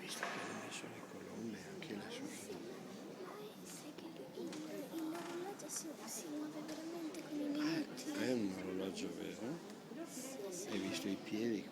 visto che hanno messo le colonne anche lassù su? Sai che l'orologio si muove veramente con i minuti. È un orologio vero? Sì, sì. Hai visto i piedi